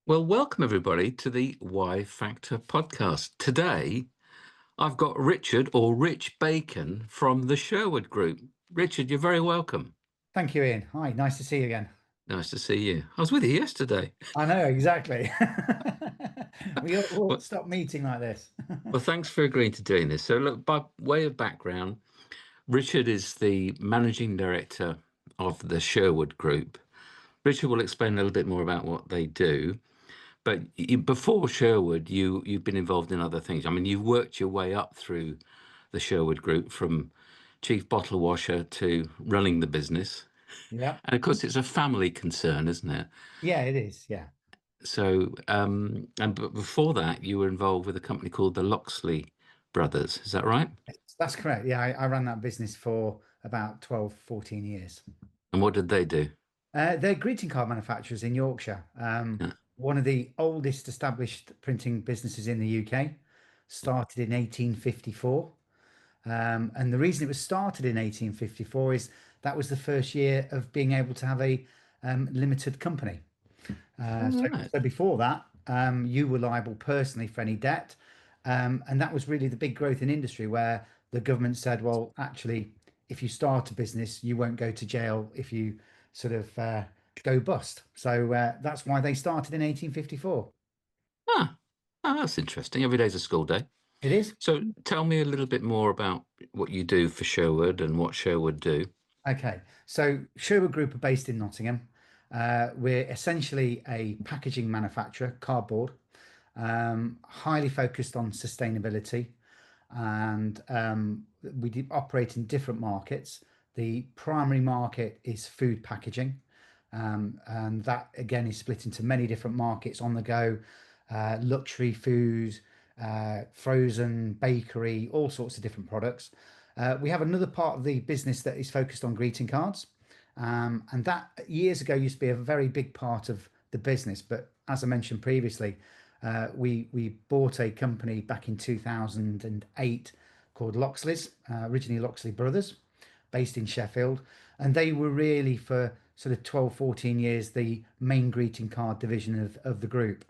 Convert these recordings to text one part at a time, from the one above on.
Well, welcome everybody to the Y Factor podcast. Today, I've got Richard or Rich Bacon from the Sherwood Group. Richard, you're very welcome. Thank you, Ian. Hi, nice to see you again. Nice to see you. I was with you yesterday. I know, exactly. We all Well, stop meeting like this. well, thanks for agreeing to doing this. So, look, by way of background, Richard is the managing director of the Sherwood Group. Richard will explain a little bit more about what they do. But before Sherwood, you've been involved in other things. I mean, you've worked your way up through the Sherwood Group from chief bottle washer to running the business. Yeah. And of course, it's a family concern, isn't it? Yeah, it is. Yeah. So, but before that, you were involved with a company called the Loxley Brothers. Is that right? That's correct. Yeah, I ran that business for about 12, 14 years. And what did they do? They're greeting card manufacturers in Yorkshire. Yeah. One of the oldest established printing businesses in the UK, started in 1854. And the reason it was started in 1854 is that was the first year of being able to have a limited company. All So, right. so before that, you were liable personally for any debt. And that was really the big growth in industry where the government said, well, actually, if you start a business, you won't go to jail if you sort of go bust. So that's why they started in 1854. Ah, that's interesting. Every day's a school day. It is. So tell me a little bit more about what you do for Sherwood and what Sherwood do. Okay. So Sherwood Group are based in Nottingham. We're essentially a packaging manufacturer, cardboard, highly focused on sustainability. And we operate in different markets. The primary market is food packaging, and that again is split into many different markets on the go, luxury food, frozen, bakery, all sorts of different products. We have another part of the business that is focused on greeting cards, and that years ago used to be a very big part of the business. But as I mentioned previously, we bought a company back in 2008 called Loxley's, originally Loxley Brothers, based in Sheffield, and they were really for sort of 12, 14 years the main greeting card division of the group.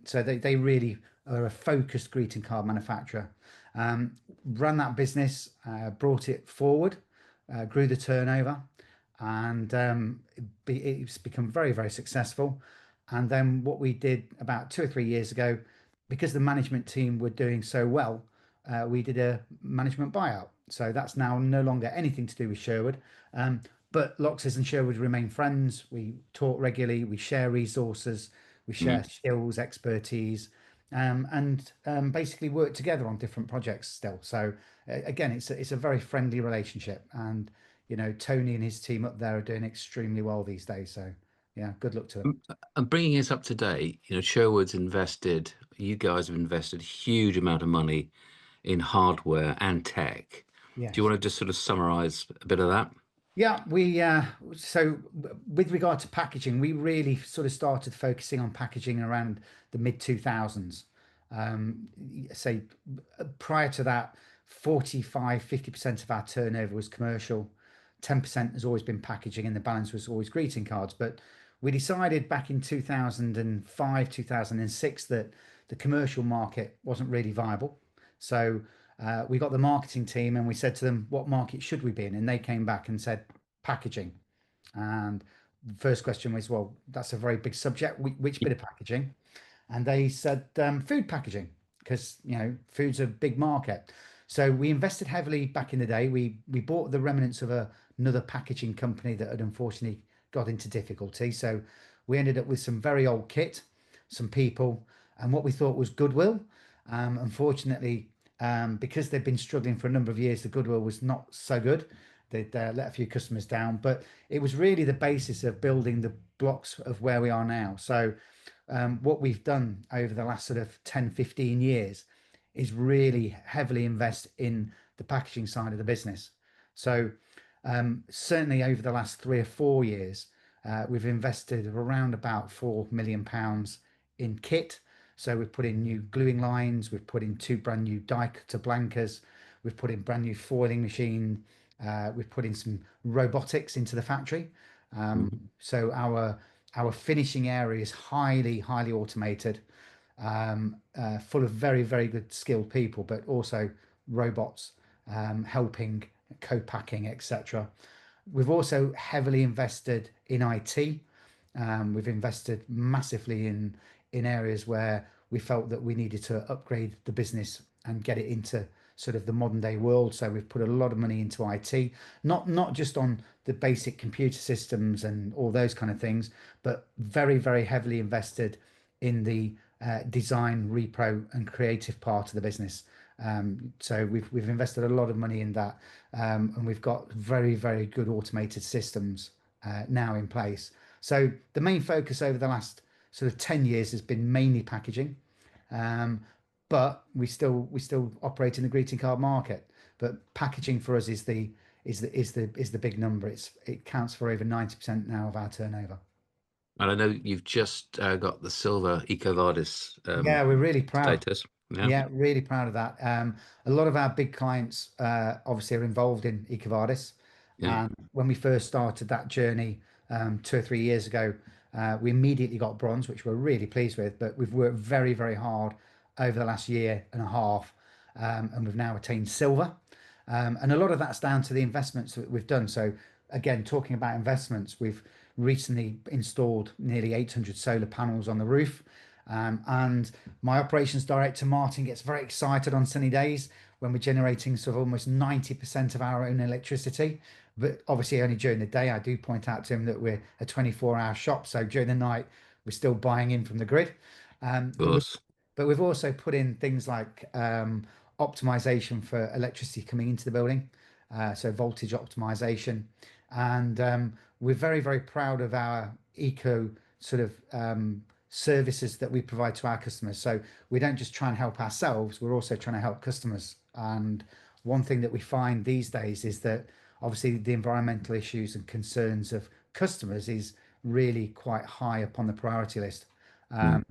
So they really are a focused greeting card manufacturer. Ran that business, brought it forward, grew the turnover, and it's become very, very successful. And then what we did about 2 or 3 years ago, because the management team were doing so well, we did a management buyout. So that's now no longer anything to do with Sherwood. But Lox's and Sherwood remain friends. We talk regularly, we share resources, we share Mm. skills, expertise, and basically work together on different projects still. So again, it's a very friendly relationship, and Tony and his team up there are doing extremely well these days. So yeah, good luck to them. And bringing us up to date, Sherwood's invested, you guys have invested a huge amount of money in hardware and tech. Do you Yes. want to just sort of summarize a bit of that? Yeah, we with regard to packaging, we really sort of started focusing on packaging around the mid 2000s. Say prior to that, 45-50% of our turnover was commercial, 10% has always been packaging, and the balance was always greeting cards. But we decided back in 2005, 2006 that the commercial market wasn't really viable. So we got the marketing team and we said to them, what market should we be in? And they came back and said, packaging. And the first question was, well, that's a very big subject. Which bit of packaging? And they said food packaging, because food's a big market. So we invested heavily back in the day. We bought the remnants of another packaging company that had unfortunately got into difficulty. So we ended up with some very old kit, some people, and what we thought was goodwill. Unfortunately, because they've been struggling for a number of years, the goodwill was not so good. They'd let a few customers down, but it was really the basis of building the blocks of where we are now. So what we've done over the last sort of 10, 15 years is really heavily invest in the packaging side of the business. So certainly over the last 3 or 4 years, we've invested around about £4 million in kit. So we've put in new gluing lines, we've put in two brand new die cutter blankers, we've put in brand new foiling machine, we've put in some robotics into the factory. Mhm. So our Our finishing area is highly automated, full of very good skilled people, but also robots helping co-packing, etc. We've also heavily invested in IT. We've invested massively in areas where we felt that we needed to upgrade the business and get it into sort of the modern day world. So we've put a lot of money into IT, not just on the basic computer systems and all those kind of things, but very heavily invested in the design, repro, and creative part of the business. So we've invested a lot of money in that, and we've got very good automated systems now in place. So the main focus over the last sort of 10 years has been mainly packaging, um, but we still operate in the greeting card market. But packaging for us is the big number. It counts for over 90% now of our turnover. And I know you've just got the silver EcoVadis Yeah, we're really proud. status. Yeah, Yeah, really proud of that. A lot of our big clients obviously are involved in EcoVadis. yeah, And when we first started that journey 2 or 3 years ago, we immediately got bronze, which we're really pleased with. But we've worked very hard over the last year and a half, and we've now attained silver. And a lot of that's down to the investments that we've done. So again, talking about investments, we've recently installed nearly 800 solar panels on the roof. And my operations director, Martin, gets very excited on sunny days when we're generating sort of almost 90% of our own electricity. But obviously, only during the day, I do point out to him that we're a 24-hour shop. So during the night, we're still buying in from the grid. Um, of but we course. but we've also put in things like optimization for electricity coming into the building, so voltage optimization. And we're very proud of our eco sort of services that we provide to our customers. So we don't just try and help ourselves, we're also trying to help customers. And one thing that we find these days is that obviously the environmental issues and concerns of customers is really quite high up on the priority list. Mm,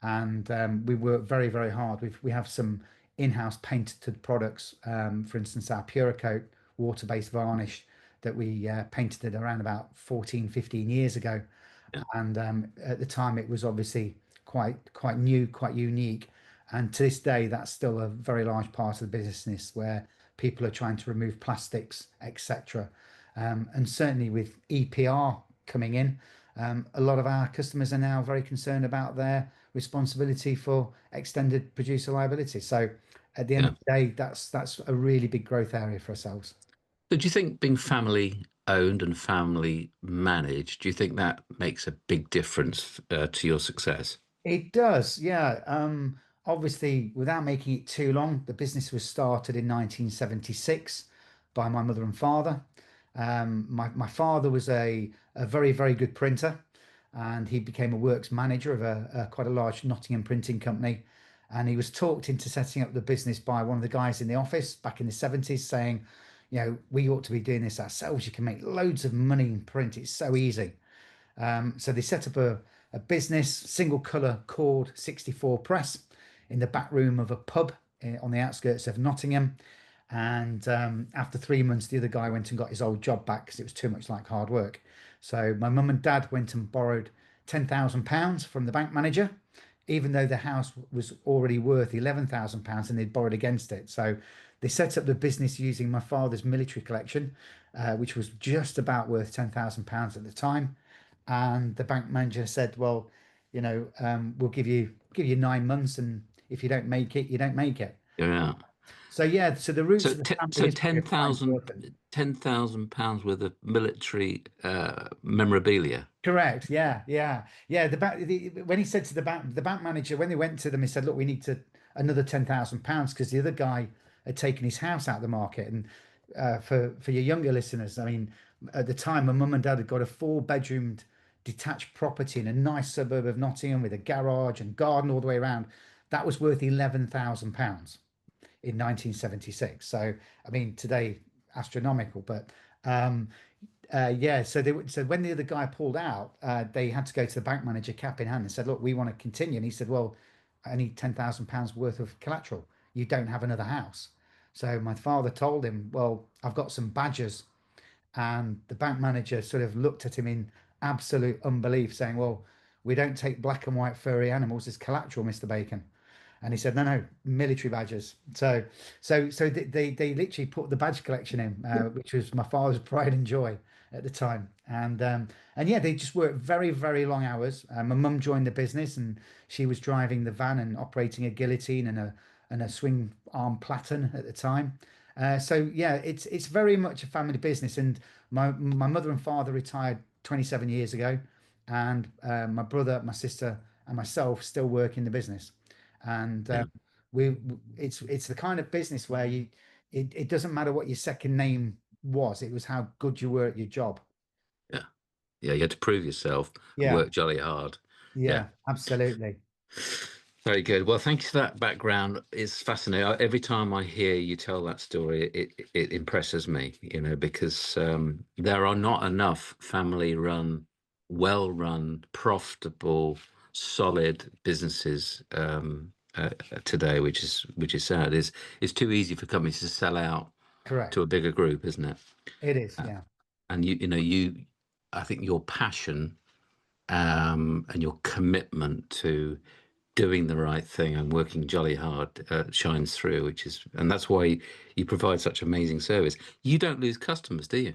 And we work very hard. We have some in-house painted products. For instance, our Puracoat water-based varnish that we painted around about 14, 15 years ago. yeah, And at the time, it was obviously quite new, quite unique. And to this day, that's still a very large part of the business where people are trying to remove plastics, etc. And certainly with EPR coming in, a lot of our customers are now very concerned about their responsibility for extended producer liability. So at the end yeah. of the day, that's a really big growth area for ourselves. So do you think being family owned and family managed, do you think that makes a big difference to your success? It does, yeah. Obviously, without making it too long, the business was started in 1976 by my mother and father. My father was a very good printer, and he became a works manager of a quite a large Nottingham printing company. And he was talked into setting up the business by one of the guys in the office back in the 70s, saying, we ought to be doing this ourselves. You can make loads of money in print. It's so easy. So they set up a business, single colour cord 64 press in the back room of a pub on the outskirts of Nottingham. And after 3 months, the other guy went and got his old job back because it was too much like hard work. So my mum and dad went and borrowed £10,000 from the bank manager, even though the house was already worth £11,000 and they'd borrowed against it. So they set up the business using my father's military collection, which was just about worth £10,000 at the time. And the bank manager said, "Well, we'll give you 9 months, and if you don't make it, you don't make it." Yeah. So yeah, so the roots So, of the family so history are ten quite thousand important. £10,000 worth of military memorabilia. Correct. Yeah. When he said to the bank manager, when they went to them, he said, "Look, we need to another £10,000 because the other guy had taken his house out of the market." And for your younger listeners, I mean, at the time, my mum and dad had got a four-bedroomed detached property in a nice suburb of Nottingham with a garage and garden all the way around. That was worth £11,000 in 1976. So, I mean, today astronomical, but um, yeah. So when the other guy pulled out, they had to go to the bank manager, cap in hand, and said, "Look, we want to continue." And he said, "Well, I need £10,000 worth of collateral. You don't have another house." So my father told him, "Well, I've got some badgers." And the bank manager sort of looked at him in absolute unbelief, saying, "Well, we don't take black and white furry animals as collateral, Mr. Bacon." And he said, "No, no, military badges." So they literally put the badge collection in, which was my father's pride and joy at the time. And yeah, they just worked very, very long hours. My mum joined the business, and she was driving the van and operating a guillotine and a swing arm platen at the time. So yeah, it's very much a family business. And my mother and father retired 27 years ago, and my brother, my sister, and myself still work in the business. And Yeah, we it's the kind of business where it doesn't matter what your second name was, it was how good you were at your job. yeah, yeah. You had to prove yourself and Yeah, work jolly hard. Yeah. yeah, absolutely. Very good. Well, thank you for that background. It's fascinating. Every time I hear you tell that story, it impresses me, because there are not enough family-run, well-run, profitable, solid businesses today, which is sad. It's too easy for companies to sell out Correct. to a bigger group, isn't it? It is, Uh, yeah. and I think your passion and your commitment to doing the right thing and working jolly hard shines through, and that's why you provide such amazing service. You don't lose customers, do you?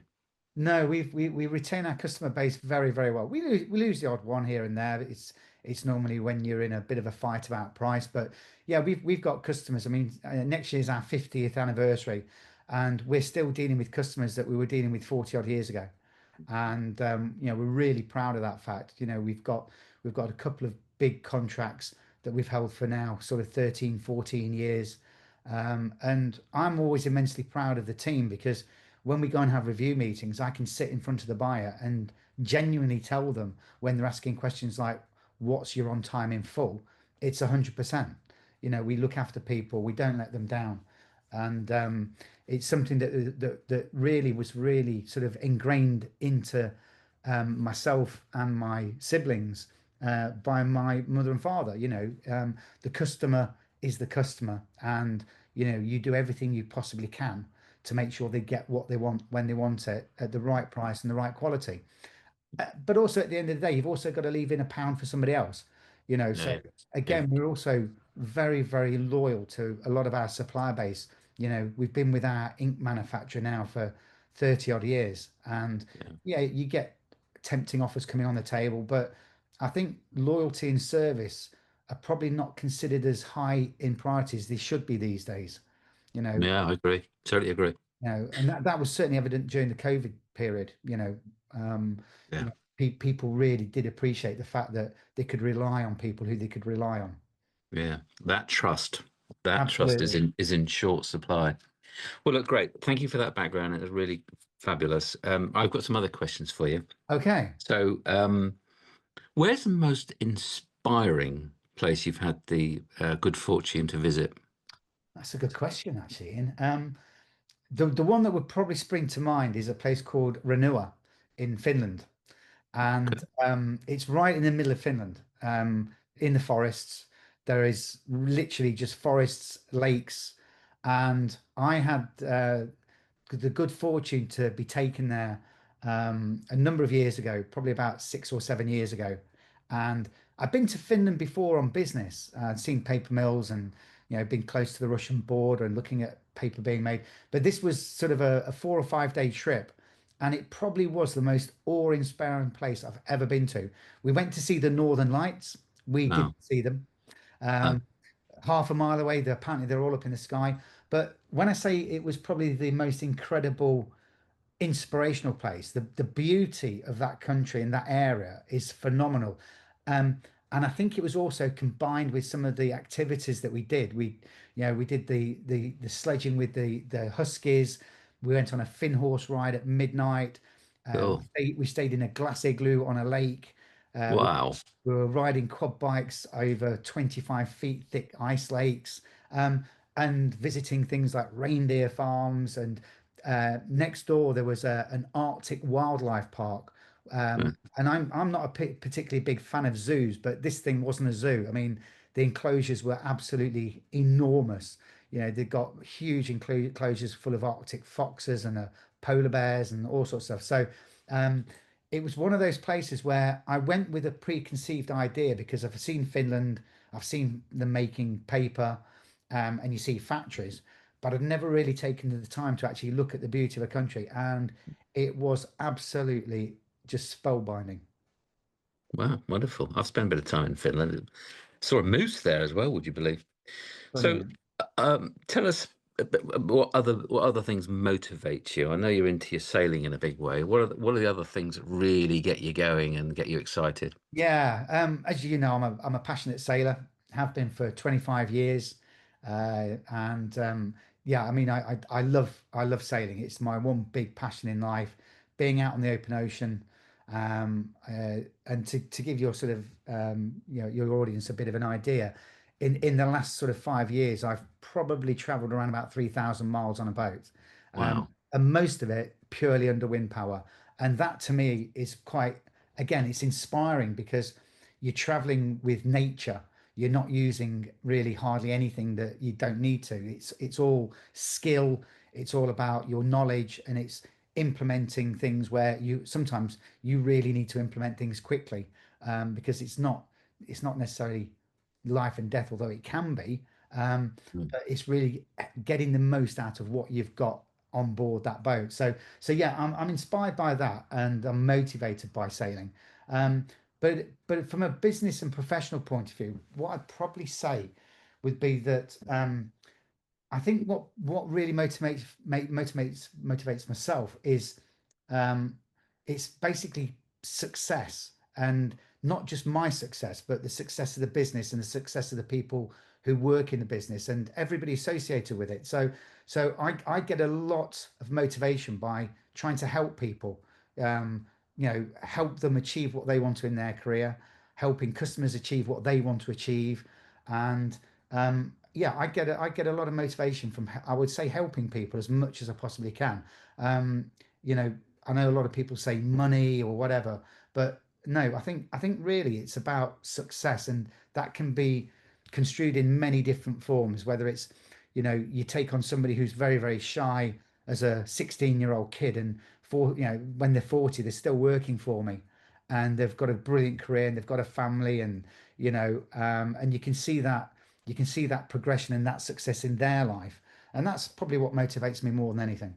No, we retain our customer base very, very well. We lose the odd one here and there. It's normally when you're in a bit of a fight about price, but yeah, we've got customers. I mean, next year's our 50th anniversary, and we're still dealing with customers that we were dealing with 40 odd years ago. And we're really proud of that fact. We've got a couple of big contracts that we've held for now sort of 13, 14 years. And I'm always immensely proud of the team because when we go and have review meetings, I can sit in front of the buyer and genuinely tell them when they're asking questions like, "What's your on time in full?" It's 100%. We look after people, we don't let them down. And it's something that really was really sort of ingrained into myself and my siblings by my mother and father. The customer is the customer, and you do everything you possibly can to make sure they get what they want when they want it at the right price and the right quality. But also at the end of the day, you've also got to leave in a pound for somebody else. So Yeah, yeah, again, we're also very, very loyal to a lot of our supplier base. We've been with our ink manufacturer now for 30 odd years. And yeah. yeah, you get tempting offers coming on the table, but I think loyalty and service are probably not considered as high in priorities they should be these days. You know, Yeah, I agree. Totally agree. and that was certainly evident during the COVID period. Um, Yeah, people really did appreciate the fact that they could rely on people who they could rely on. yeah. That trust is Absolutely. in short supply. Well, look, great. Thank you for that background. It was really fabulous. I've got some other questions for you. Okay, So, where's the most inspiring place you've had the good fortune to visit? that's a good question, actually, Ian. The one that would probably spring to mind is a place called Renua in Finland. And Okay. it's right in the middle of Finland, in the forests. There is literally just forests, lakes, and I had the good fortune to be taken there a number of years ago, probably about 6 or 7 years ago. And I've been to Finland before on business, seen paper mills and been close to the Russian border and looking at paper being made. But this was sort of a 4 or 5 day trip, and it probably was the most awe-inspiring place I've ever been to. We went to see the Northern Lights. We Wow. didn't see them. Oh, Half a mile away, apparently they're all up in the sky. But when I say it was probably the most incredible inspirational place. The beauty of that country and that area is phenomenal. And I think it was also combined with some of the activities that we did. We did the sledging with the huskies. We went on a fin horse ride at midnight. cool. We stayed in a glass igloo on a lake. Uh, we, Wow. we were riding quad bikes over 25 feet thick ice lakes, and visiting things like reindeer farms. And next door, there was an Arctic wildlife park. Yeah, And I'm not a particularly big fan of zoos, but this thing wasn't a zoo. I mean, the enclosures were absolutely enormous. They've got huge enclosures full of Arctic foxes and polar bears and all sorts of stuff. So um, it was one of those places where I went with a preconceived idea because I've seen Finland, I've seen them making paper, and you see factories, but I'd never really taken the time to actually look at the beauty of a country, and it was absolutely just spellbinding. Wow, wonderful. I've spent a bit of time in Finland. Saw a moose there as well, would you believe? So, Brilliant. tell us what other things motivate you? I know you're into your sailing in a big way. What are the other things that really get you going and get you excited? Yeah, as you know, I'm a passionate sailor, have been for 25 years. And yeah, I mean I love sailing. It's my one big passion in life, being out on the open ocean. And to give your sort of your audience a bit of an idea, in the last sort of 5 years, I've probably traveled around about 3,000 miles on a boat. Wow. And most of it purely under wind power. And that to me is quite, again, it's inspiring because you're traveling with nature. You're not using really hardly anything that you don't need to. It's all skill. It's all about your knowledge, and it's implementing things where you sometimes you really need to implement things quickly, because it's not necessarily life and death, although it can be. Mm. But it's really getting the most out of what you've got on board that boat. So yeah, I'm inspired by that, and I'm motivated by sailing. Um, but from a business and professional point of view, what I'd probably say would be that I think what really motivates myself is um, it's basically success, and not just my success, but the success of the business and the success of the people who work in the business and everybody associated with it. So I get a lot of motivation by trying to help people, help them achieve what they want to in their career, helping customers achieve what they want to achieve, and yeah, I get a lot of motivation from, I would say, helping people as much as I possibly can. Um, you know, I know a lot of people say money or whatever, but no, I think really it's about success, and that can be construed in many different forms. Whether it's, you take on somebody who's very, very shy as a 16-year-old kid, and when they're 40, they're still working for me, and they've got a brilliant career and they've got a family, and and you can see that progression and that success in their life. And that's probably what motivates me more than anything.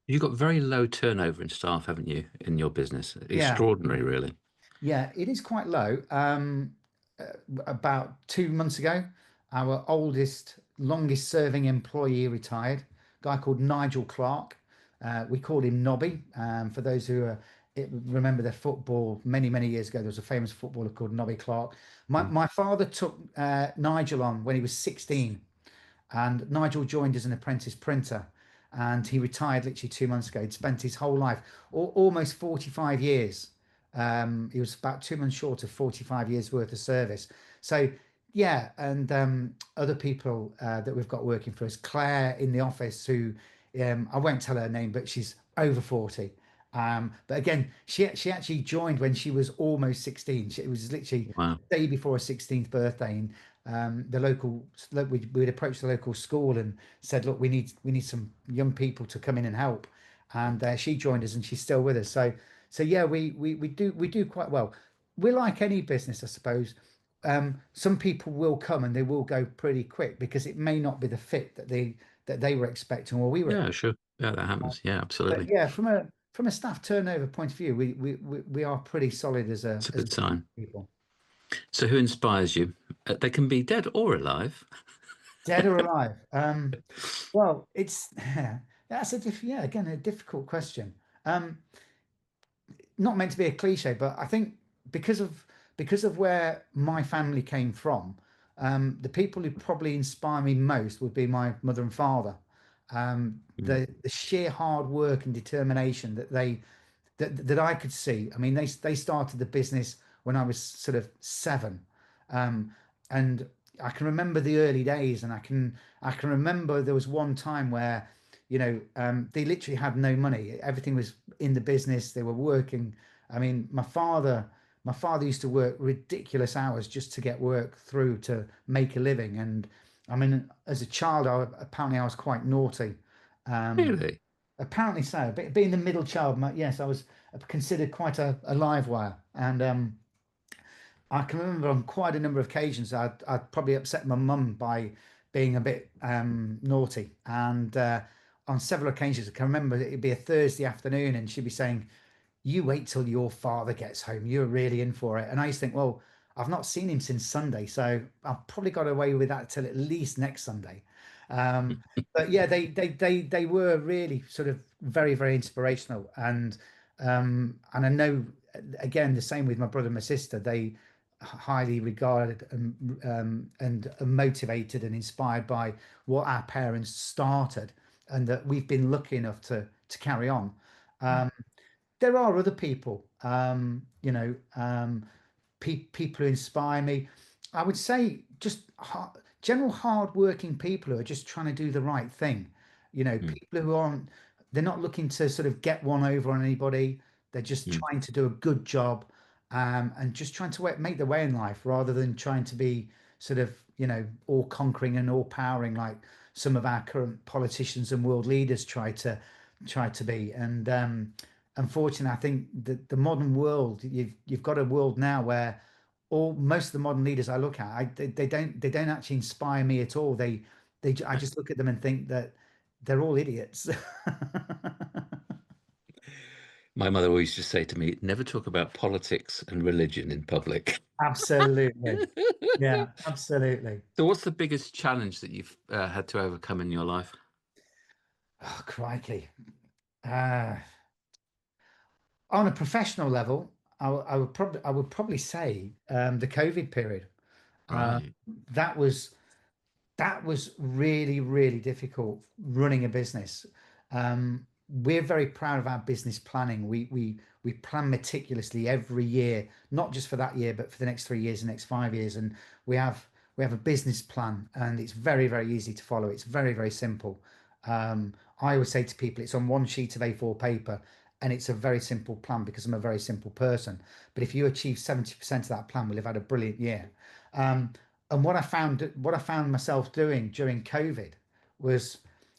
You've got very low turnover in staff, haven't you, in your business? Yeah, Extraordinary, really. yeah, it is quite low. Uh, about 2 months ago, our oldest, longest serving employee retired, a guy called Nigel Clark. We called him Nobby. For those who remember the football, many, many years ago, there was a famous footballer called Nobby Clark. My, Mm. my father took Nigel on when he was 16. And Nigel joined as an apprentice printer, and he retired literally 2 months ago. He'd spent his whole life, almost 45 years. He was about 2 months short of 45 years worth of service. So, yeah, and other people that we've got working for us, Claire in the office, who I won't tell her name, but she's over 40. But again, she actually joined when she was almost 16. It was literally Wow. the day before her 16th birthday, and the local we'd approached the local school and said, look, we need some young people to come in and help, and she joined us, and she's still with us. So yeah, we do quite well. We're like any business, I suppose. Some people will come and they will go pretty quick because it may not be the fit that they were expecting or we were. Yeah, sure. Yeah, that happens. Yeah, But absolutely. yeah, from a staff turnover point of view, we are pretty solid as a It's a as a good sign. people. So, who inspires you? They can be dead or alive. Dead or alive? Well, it's that's yeah, again, a difficult question. Um, Not meant to be a cliche, but I think because of where my family came from, the people who probably inspire me most would be my mother and father. Mm. The sheer hard work and determination that I could see. I mean, they started the business when I was sort of 7, and I can remember the early days, and I can remember there was one time where, they literally had no money. Everything was in the business. They were working. I mean, my father used to work ridiculous hours just to get work through to make a living. And I mean, as a child, apparently I was quite naughty. Um, Really? Apparently so. Being the middle child, yes, I was. considered quite a live wire. And I can remember on quite a number of occasions I'd probably upset my mum by being a bit naughty. And on several occasions, I can remember it'd be a Thursday afternoon and she'd be saying, "You wait till your father gets home. You're really in for it." And I used to think, well, I've not seen him since Sunday, so I've probably got away with that till at least next Sunday. But yeah, they were really sort of very, very inspirational. And I know again the same with my brother and my sister. They highly regarded and are motivated and inspired by what our parents started and that we've been lucky enough to carry on. Um, there are other people, people who inspire me. I would say just general hard-working people who are just trying to do the right thing. Mm, People who aren't, they're not looking to sort of get one over on anybody. They're just mm. trying to do a good job, and just trying to make their way in life rather than trying to be sort of, all conquering and all powering like some of our current politicians and world leaders try to be. And unfortunately, I think that the modern world, you've got a world now where all most of the modern leaders I look at, they don't actually inspire me at all. I just look at them and think that they're all idiots. My mother always used to say to me, never talk about politics and religion in public. Absolutely. Yeah, absolutely. So, what's the biggest challenge that you've had to overcome in your life? Oh, crikey. Uh, on a professional level, I would probably say the COVID period. Uh, Right. that was that was really, really difficult running a business. We're very proud of our business planning. We plan meticulously every year, not just for that year, but for the next 3 years, the next 5 years. And we have we have a business plan, and it's very, very easy to follow. It's very, very simple. I always say to people, it's on one sheet of A4 paper, and it's a very simple plan because I'm a very simple person. But if you achieve 70% of that plan, we'll have had a brilliant year. Um, and what I found myself doing during COVID was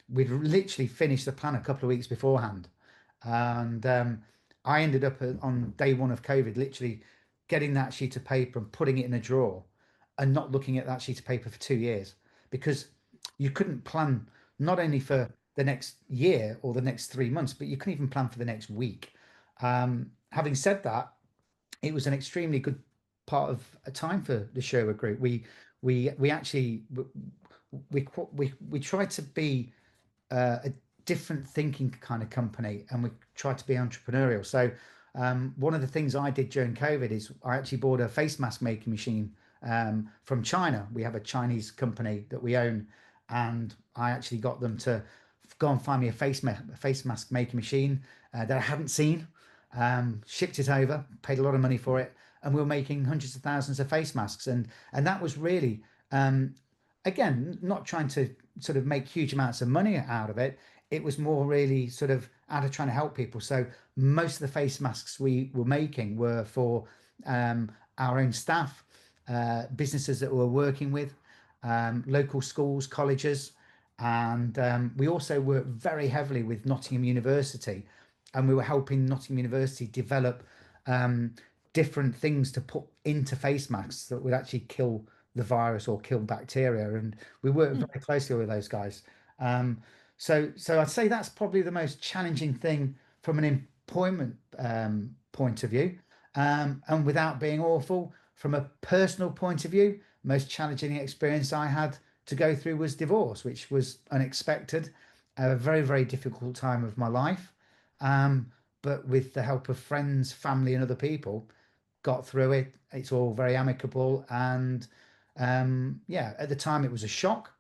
we'd literally finished the plan a couple of weeks beforehand. And I ended up on day one of COVID, literally getting that sheet of paper and putting it in a drawer and not looking at that sheet of paper for 2 years because you couldn't plan not only for the next year or the next 3 months, but you couldn't even plan for the next week. Having said that, it was an extremely good part of a time for the Sherwood Group. We actually we tried to be a different thinking kind of company, and we tried to be entrepreneurial. So one of the things I did during COVID is I actually bought a face mask making machine from China. We have a Chinese company that we own, and I actually got them to go and find me a face mask making machine that I hadn't seen. Shipped it over, paid a lot of money for it, and we were making hundreds of thousands of face masks, and that was really um, again, not trying to sort of make huge amounts of money out of it. It was more really sort of out of trying to help people. So most of the face masks we were making were for our own staff, businesses that we were working with, local schools, colleges, and we also worked very heavily with Nottingham University, and we were helping Nottingham University develop um, different things to put into face masks that would actually kill the virus or kill bacteria. And we work Hmm. very closely with those guys. Um, so I'd say that's probably the most challenging thing from an employment point of view. And without being awful, from a personal point of view, most challenging experience I had to go through was divorce, which was unexpected, a very, very difficult time of my life. Um, but with the help of friends, family, and other people, got through it. It's all very amicable. And yeah, at the time it was a shock.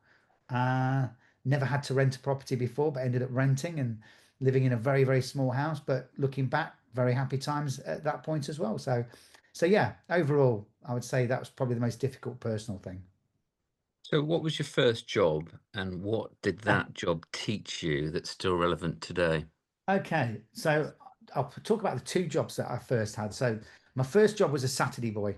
Uh, Never had to rent a property before, but ended up renting and living in a very, very small house. But looking back, very happy times at that point as well. So yeah, overall, I would say that was probably the most difficult personal thing. So, what was your first job, and what did Ah, that job teach you that's still relevant today? okay, so I'll talk about the two jobs that I first had. So my first job was a Saturday boy.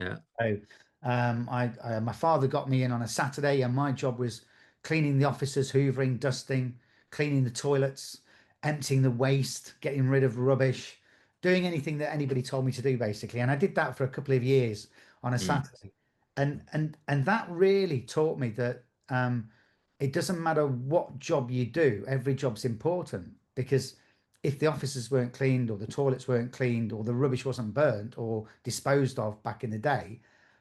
Yeah. So my father got me in on a Saturday, and my job was cleaning the offices, hoovering, dusting, cleaning the toilets, emptying the waste, getting rid of rubbish, doing anything that anybody told me to do, basically. And I did that for a couple of years on a Mm. Saturday, and that really taught me that it doesn't matter what job you do, every job's important because if the offices weren't cleaned or the toilets weren't cleaned or the rubbish wasn't burnt or disposed of back in the day,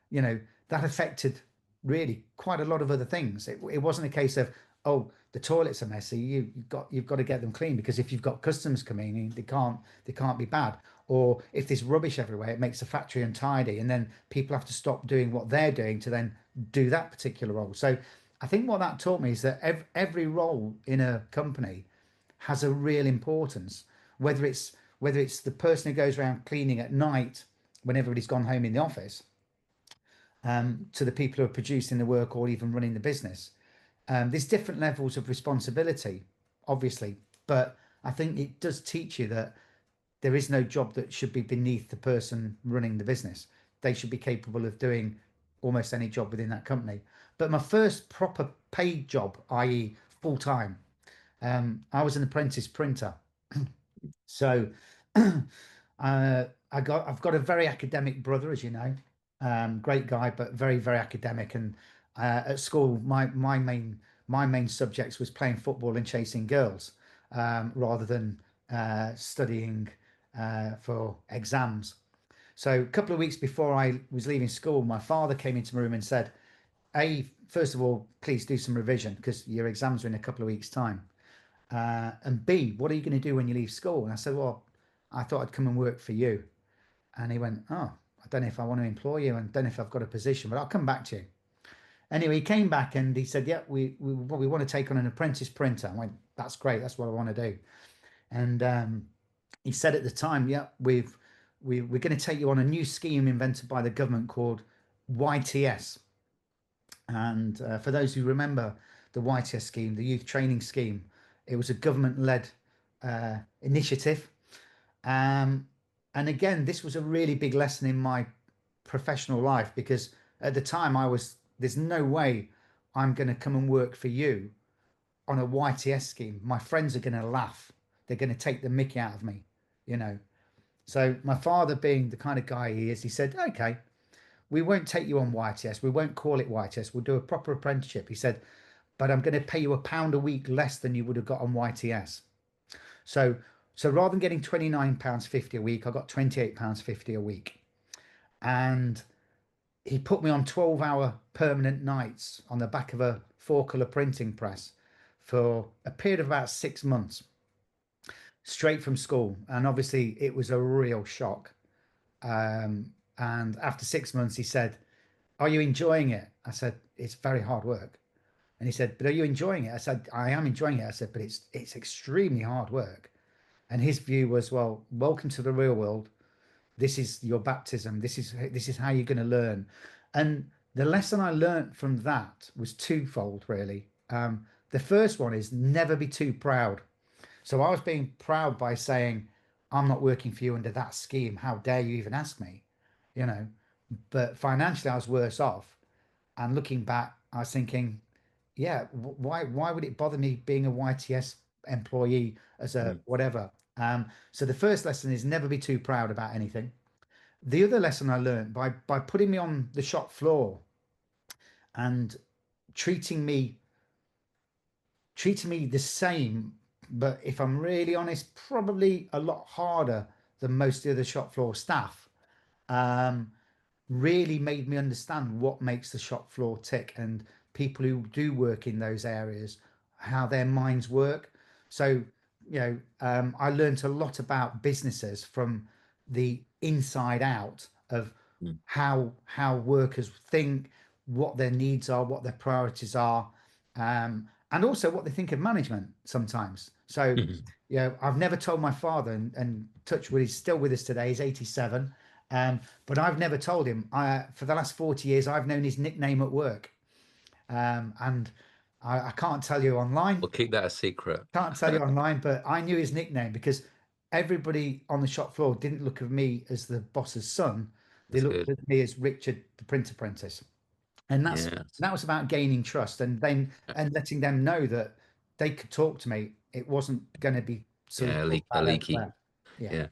you know, that affected really quite a lot of other things. It wasn't a case of, oh, the toilets are messy. You've got to get them clean because if you've got customers coming in, they can't be bad. Or if there's rubbish everywhere, it makes the factory untidy, and then people have to stop doing what they're doing to then do that particular role. So I think what that taught me is that every role in a company has a real importance, whether it's the person who goes around cleaning at night when everybody's gone home in the office, to the people who are producing the work or even running the business. There's different levels of responsibility, obviously, but I think it does teach you that there is no job that should be beneath the person running the business. They should be capable of doing almost any job within that company. But my first proper paid job, i.e., full time, I was an apprentice printer. So I've got a very academic brother, as you know, great guy, but very, very academic. And at school, my main subjects was playing football and chasing girls, rather than studying for exams. So a couple of weeks before I was leaving school, my father came into my room and said, "A, first of all, please do some revision because your exams are in a couple of weeks' time. And B, what are you going to do when you leave school?" And I said, "Well, I thought I'd come and work for you." And he went, "Oh, I don't know if I want to employ you and don't know if I've got a position, but I'll come back to you." Anyway, he came back and he said, "Yeah, we want to take on an apprentice printer." I went, "That's great. That's what I want to do." And he said at the time, "Yeah, we're going to take you on a new scheme invented by the government called YTS." And for those who remember the YTS scheme, the youth training scheme, it was a government-led initiative. Um, and again, this was a really big lesson in my professional life because at the time there's no way I'm going to come and work for you on a YTS scheme. My friends are going to laugh. They're going to take the mickey out of me, you know. So my father, being the kind of guy he is, he said, "Okay, we won't take you on YTS. We won't call it YTS. We'll do a proper apprenticeship." He said, "But I'm going to pay you £1 a week less than you would have got on YTS." So so rather than getting £29.50 a week, I got £28.50 a week. And he put me on 12-hour permanent nights on the back of a four-color printing press for a period of about 6 months, straight from school. And obviously it was a real shock. And after 6 months, he said, "Are you enjoying it?" I said, "It's very hard work." And he said, "But are you enjoying it?" I said, "I am enjoying it." I said, "But it's extremely hard work." And his view was, "Well, welcome to the real world. This is your baptism. This is how you're going to learn." And the lesson I learned from that was twofold, really. The first one is never be too proud. So I was being proud by saying, "I'm not working for you under that scheme. How dare you even ask me?" You know, but financially I was worse off. And looking back, I was thinking, yeah, why would it bother me being a YTS employee as a Mm. whatever? So the first lesson is never be too proud about anything. The other lesson I learned by putting me on the shop floor and treating me treating me the same, but if I'm really honest, probably a lot harder than most of the other shop floor staff. Um, Really made me understand what makes the shop floor tick and people who do work in those areas, how their minds work. So, I learned a lot about businesses from the inside out of Mm. how workers think, what their needs are, what their priorities are, and also what they think of management sometimes. So, I've never told my father, and Touchwood is still with us today. He's 87. But I've never told him. For the last 40 years, I've known his nickname at work. And I can't tell you online, We'll keep that a secret. but I knew his nickname because everybody on the shop floor didn't look at me as the boss's son. They That's looked good. at me as Richard, the print apprentice. And Yeah. that was about gaining trust and then Yeah. and letting them know that they could talk to me. It wasn't going to be sort of Yeah, talk a about leaky. elsewhere. Yeah. Yeah.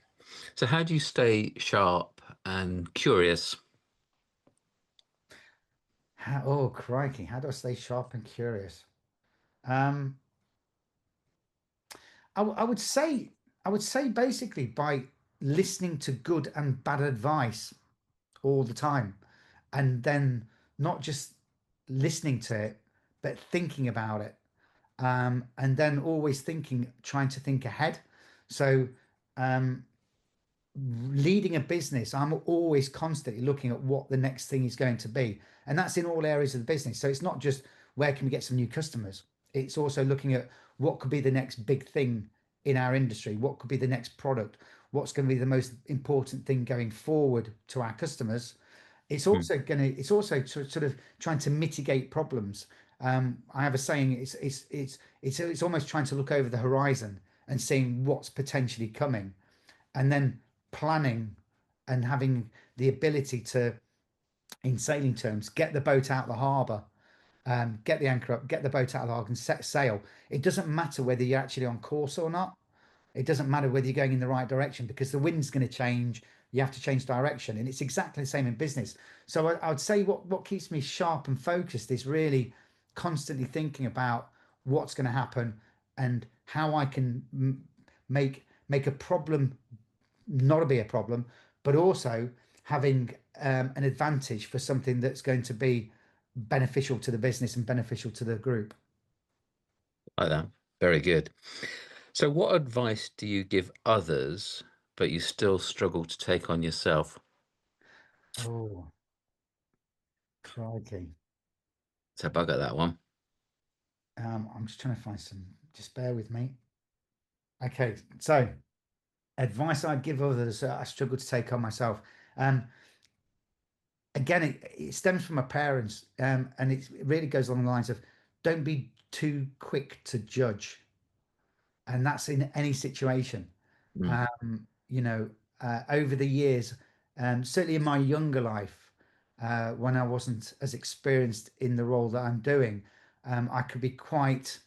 So how do you stay sharp and curious? Oh, crikey. How do I stay sharp and curious? Um, I would say, basically by listening to good and bad advice all the time, and then not just listening to it, but thinking about it, and then always trying to think ahead. So, um, leading a business, I'm always constantly looking at what the next thing is going to be. And that's in all areas of the business. So it's not just where can we get some new customers? It's also looking at what could be the next big thing in our industry, what could be the next product, what's going to be the most important thing going forward to our customers. Mm. It's also sort of trying to mitigate problems. I have a saying, it's almost trying to look over the horizon and seeing what's potentially coming, and then planning and having the ability to, in sailing terms, get the boat out of the harbour, get the anchor up, get the boat out of the harbour and set sail. It doesn't matter whether you're actually on course or not. It doesn't matter whether you're going in the right direction because the wind's going to change. You have to change direction. And it's exactly the same in business. So I would say what keeps me sharp and focused is really constantly thinking about what's going to happen and how I can make a problem not to be a problem, but also having an advantage for something that's going to be beneficial to the business and beneficial to the group. Like that. Very good. So what advice do you give others, but you still struggle to take on yourself? Oh, crikey. So bug at that one. I'm just trying to find some, just bear with me. Okay, so advice I'd give others I struggle to take on myself. Um, Again, it stems from my parents, and it really goes along the lines of don't be too quick to judge, and that's in any situation. Mm. You know, over the years, certainly in my younger life, when I wasn't as experienced in the role that I'm doing, I could be quite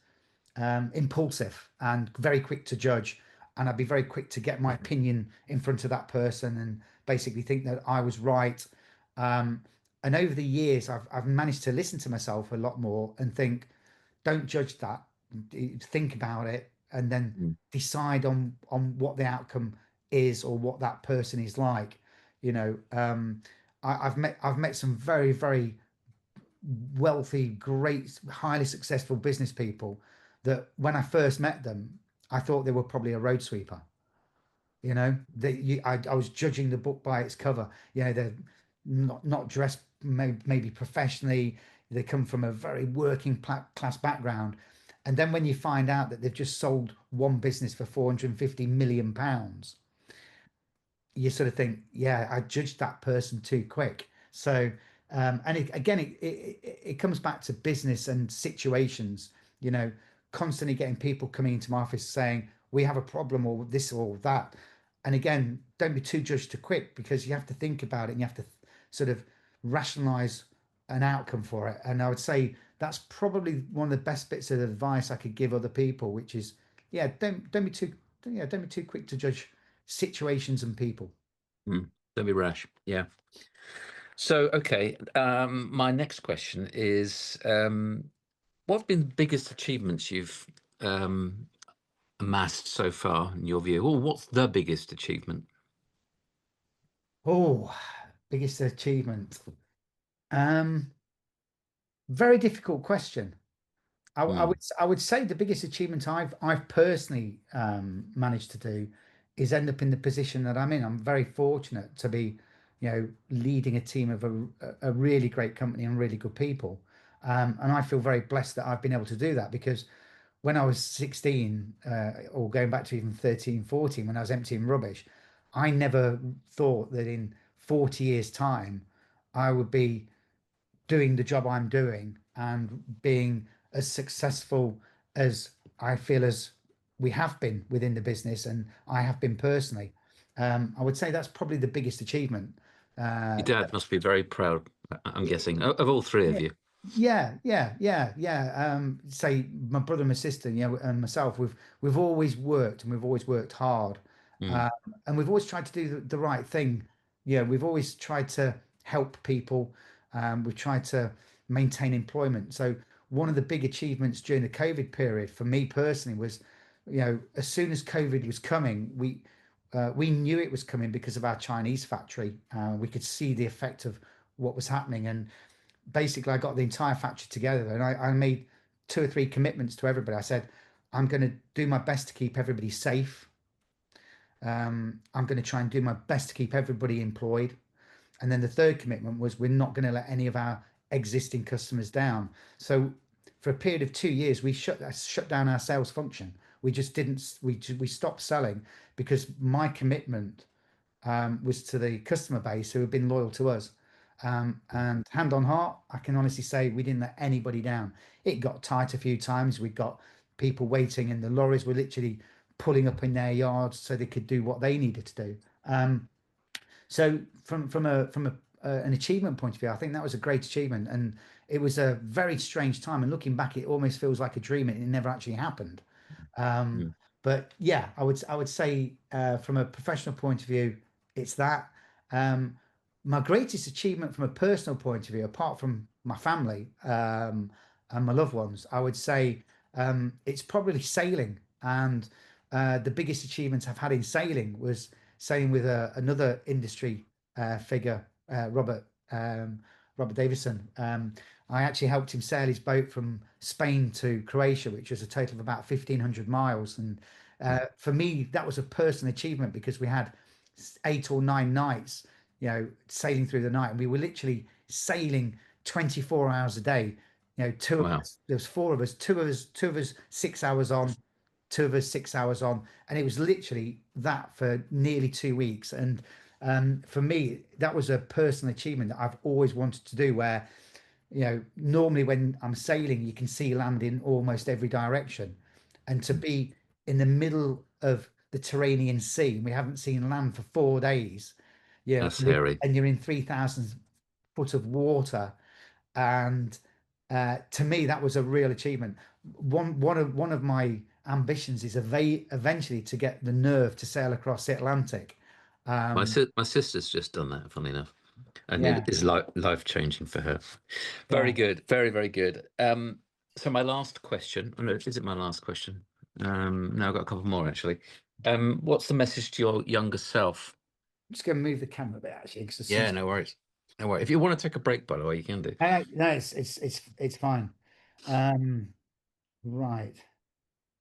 impulsive and very quick to judge. And I'd be very quick to get my opinion in front of that person and basically think that I was right. Um, and over the years, I've managed to listen to myself a lot more and think, don't judge that, think about it, and then Mm. decide on what the outcome is or what that person is like. You know, I've met some very, very wealthy, great, highly successful business people that when I first met them, I thought they were probably a road sweeper. You know, I was judging the book by its cover. You know, they're not dressed maybe professionally. They come from a very working class background. And then when you find out that they've just sold one business for 450 million pounds, you sort of think, yeah, I judged that person too quick. So, again, it comes back to business and situations, you know, constantly getting people coming into my office saying, we have a problem or this or that. And again, don't be too judged too quick because you have to think about it and you have to sort of rationalize an outcome for it. And I would say that's probably one of the best bits of advice I could give other people, which is, yeah, don't be too, yeah, don't be too quick to judge situations and people. Mm. Don't be rash. Yeah. So, okay. My next question is, what have been the biggest achievements you've um, amassed so far in your view? Or what's the biggest achievement? Oh, biggest achievement. Um, Very difficult question. Mm. I would say the biggest achievement I've personally managed to do is end up in the position that I'm in. I'm very fortunate to be, you know, leading a team of a really great company and really good people. And I feel very blessed that I've been able to do that because when I was 16, or going back to even 13, 14, when I was emptying rubbish, I never thought that in 40 years' time, I would be doing the job I'm doing and being as successful as I feel as we have been within the business and I have been personally. I would say that's probably the biggest achievement. Your Uh, dad must be very proud, I'm guessing, of all three of yeah, you. Yeah. Say my brother and my sister, and myself, we've always worked and we've always worked hard, Mm, um, and we've always tried to do the right thing. We've always tried to help people. We've tried to maintain employment. So one of the big achievements during the COVID period for me personally was, as soon as COVID was coming, we knew it was coming because of our Chinese factory. We could see the effect of what was happening, and basically I got the entire factory together and I made two or three commitments to everybody. I said, I'm going to do my best to keep everybody safe. I'm going to try and do my best to keep everybody employed. And then the third commitment was we're not going to let any of our existing customers down. So for a period of 2 years, we shut down our sales function. We just didn't, we stopped selling because my commitment was to the customer base who have been loyal to us. And hand on heart, I can honestly say we didn't let anybody down. It got tight a few times. We got people waiting, and the lorries were literally pulling up in their yards so they could do what they needed to do. So from an achievement point of view, I think that was a great achievement, and it was a very strange time. And looking back, it almost feels like a dream, and it never actually happened. Um, mm. but yeah, I would say from a professional point of view, it's that. Um, my greatest achievement from a personal point of view, apart from my family and my loved ones, I would say it's probably sailing. And the biggest achievement I've had in sailing was sailing with another industry figure, Robert Davison. I actually helped him sail his boat from Spain to Croatia, which was a total of about 1,500 miles. And for me, that was a personal achievement because we had 8 or 9 nights, sailing through the night. And we were literally sailing 24 hours a day. Two of Wow. us, there was four of us, two of us 6 hours on, two of us 6 hours on. And it was literally that for nearly 2 weeks. And for me, that was a personal achievement that I've always wanted to do where normally when I'm sailing, you can see land in almost every direction. And to be in the middle of the Tyrrhenian Sea, and we haven't seen land for 4 days, That's hairy. and you're in 3,000 foot of water. And to me, that was a real achievement. One of my ambitions is eventually to get the nerve to sail across the Atlantic. Um, My sister's just done that, funny enough, and it yeah, is life changing for her. Very yeah. good, very very good. So my last question. Oh, no, is it my last question? No, I've got a couple more actually. What's the message to your younger self? I'm just going to move the camera a bit actually because the Yeah, sun's. no worries. No worries. If you want to take a break, by the way, you can do. No, it's fine. Um, right.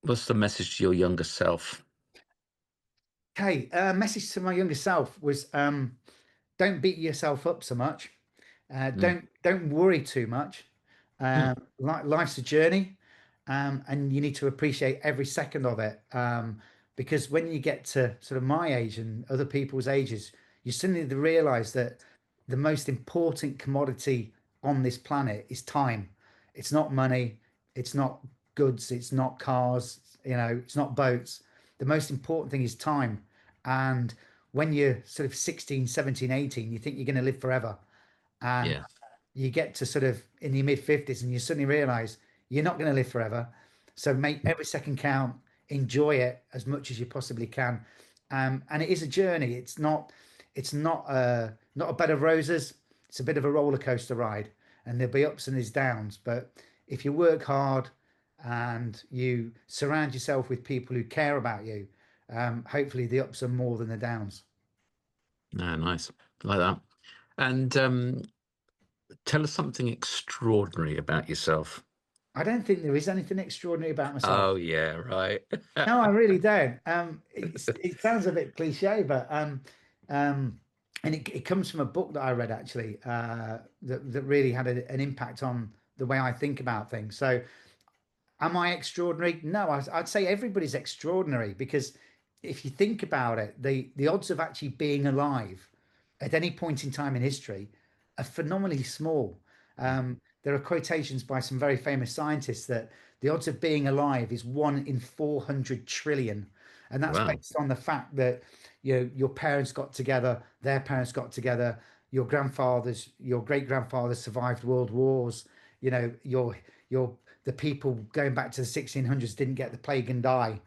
What's the message to your younger self? Okay. Message to my younger self was don't beat yourself up so much. Mm, Don't worry too much. mm, Life's a journey, and you need to appreciate every second of it. Because when you get to sort of my age and other people's ages, you suddenly realize that the most important commodity on this planet is time. It's not money, it's not goods, it's not cars, it's not boats. The most important thing is time. And when you're sort of 16, 17, 18, you think you're going to live forever. And yeah. you get to sort of in your mid 50s and you suddenly realize you're not going to live forever. So make every second count, enjoy it as much as you possibly can. And it is a journey. It's not a bed of roses. It's a bit of a roller coaster ride, and there'll be ups and there's downs. But if you work hard and you surround yourself with people who care about you, hopefully the ups are more than the downs. No, nice. Like that. And tell us something extraordinary about yourself. I don't think there is anything extraordinary about myself. Oh yeah, right. No, I really don't. It sounds a bit cliche, but um, and it comes from a book that I read actually that really had an impact on the way I think about things. So am I extraordinary? No, I'd say everybody's extraordinary because if you think about it, the odds of actually being alive at any point in time in history are phenomenally small. There are quotations by some very famous scientists that the odds of being alive is 1 in 400 trillion, and that's Wow. based on the fact that your parents got together, their parents got together, your grandfathers, your great grandfathers survived world wars. you know, your the people going back to the 1600s didn't get the plague and die.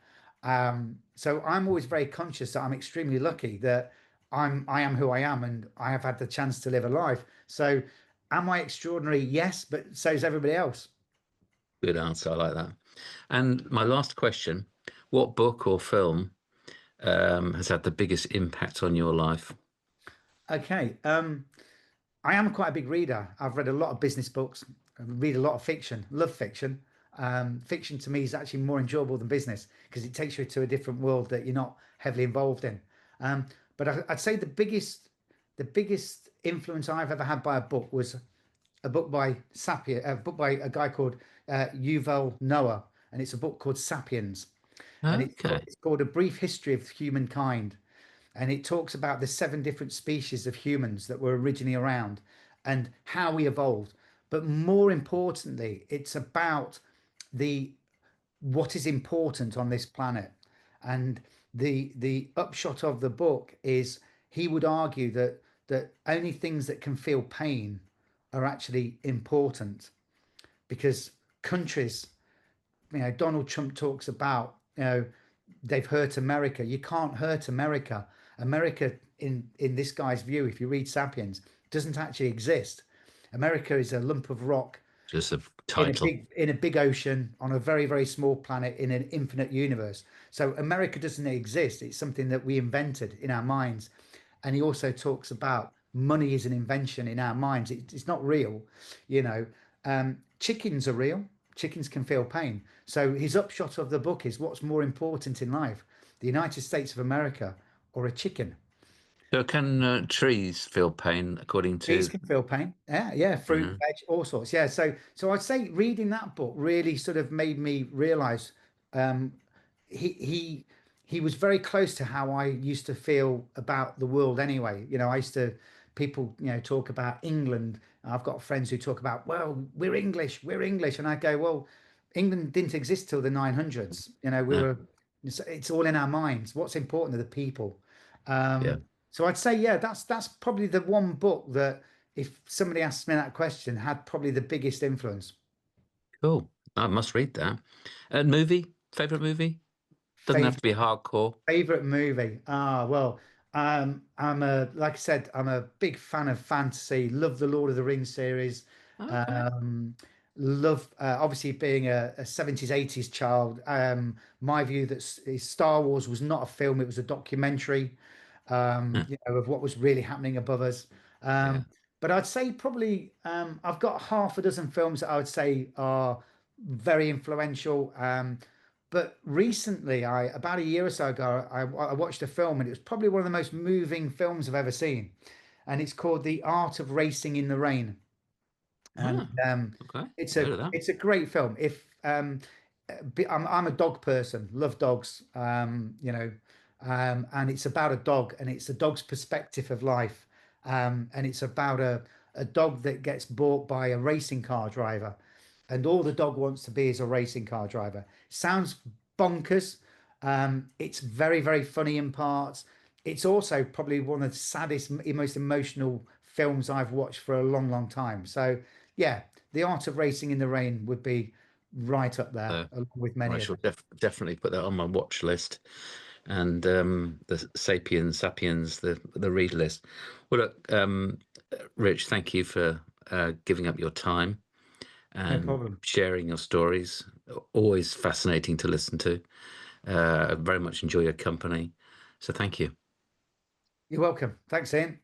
So I'm always very conscious that I'm extremely lucky that I am who I am and I have had the chance to live a life. So am I extraordinary? Yes, but so is everybody else. Good answer. I like that. And my last question, what book or film has had the biggest impact on your life? Okay. I am quite a big reader. I've read a lot of business books, I read a lot of fiction, love fiction. Fiction to me is actually more enjoyable than business because it takes you to a different world that you're not heavily involved in. Um, but I'd say the biggest influence I've ever had by a book was a book by a book by a guy called Yuval Noah, and it's a book called Sapiens, and Okay. it's called A Brief History of Humankind, and it talks about the seven different species of humans that were originally around and how we evolved. But more importantly, it's about the what is important on this planet. And the upshot of the book is he would argue that only things that can feel pain are actually important because countries, Donald Trump talks about, they've hurt America. You can't hurt America. America, in this guy's view, if you read Sapiens, doesn't actually exist. America is a lump of rock Just a title. in a big ocean on a very, very small planet in an infinite universe. So America doesn't exist. It's something that we invented in our minds. And he also talks about money is an invention in our minds. It's not real, you know. Chickens are real. Chickens can feel pain. So his upshot of the book is what's more important in life, the United States of America or a chicken? So can trees feel pain according Trees to? can feel pain. Yeah, yeah, fruit, Mhm. veg, all sorts. Yeah, so I'd say reading that book really sort of made me realize um, he he he was very close to how I used to feel about the world anyway. I used to people, talk about England. I've got friends who talk about, well, we're English, and I go, well, England didn't exist till the 900s. We Yeah. were. It's all in our minds. What's important are the people. Yeah. So I'd say, yeah, that's probably the one book that, if somebody asked me that question, had probably the biggest influence. Cool. I must read that. Movie? Favorite movie? Doesn't have to Favorite be hardcore. favorite movie? Well, like I said, I'm a big fan of fantasy. Love the Lord of the Rings series. Okay. Um, love obviously being a 70s 80s child. My view that Star Wars was not a film; it was a documentary. Yeah. Of what was really happening above us. Yeah. Um, but I'd say probably I've got half a dozen films that I would say are very influential. But recently, about a year or so ago, I watched a film and it was probably one of the most moving films I've ever seen. And it's called The Art of Racing in the Rain. And Ah, okay. it's Heard a of that. it's a great film. If I'm a dog person, love dogs, and it's about a dog, and it's a dog's perspective of life, and it's about a dog that gets bought by a racing car driver, and all the dog wants to be is a racing car driver. Sounds bonkers. It's very, very funny in parts. It's also probably one of the saddest, most emotional films I've watched for a long, long time. So yeah, The Art of Racing in the Rain would be right up there, So along with I many shall others. definitely put that on my watch list. And the Sapiens, the read list. Well, look, Rich, thank you for giving up your time No and problem. sharing your stories. Always fascinating to listen to. I very much enjoy your company. So thank you. You're welcome. Thanks, Ian.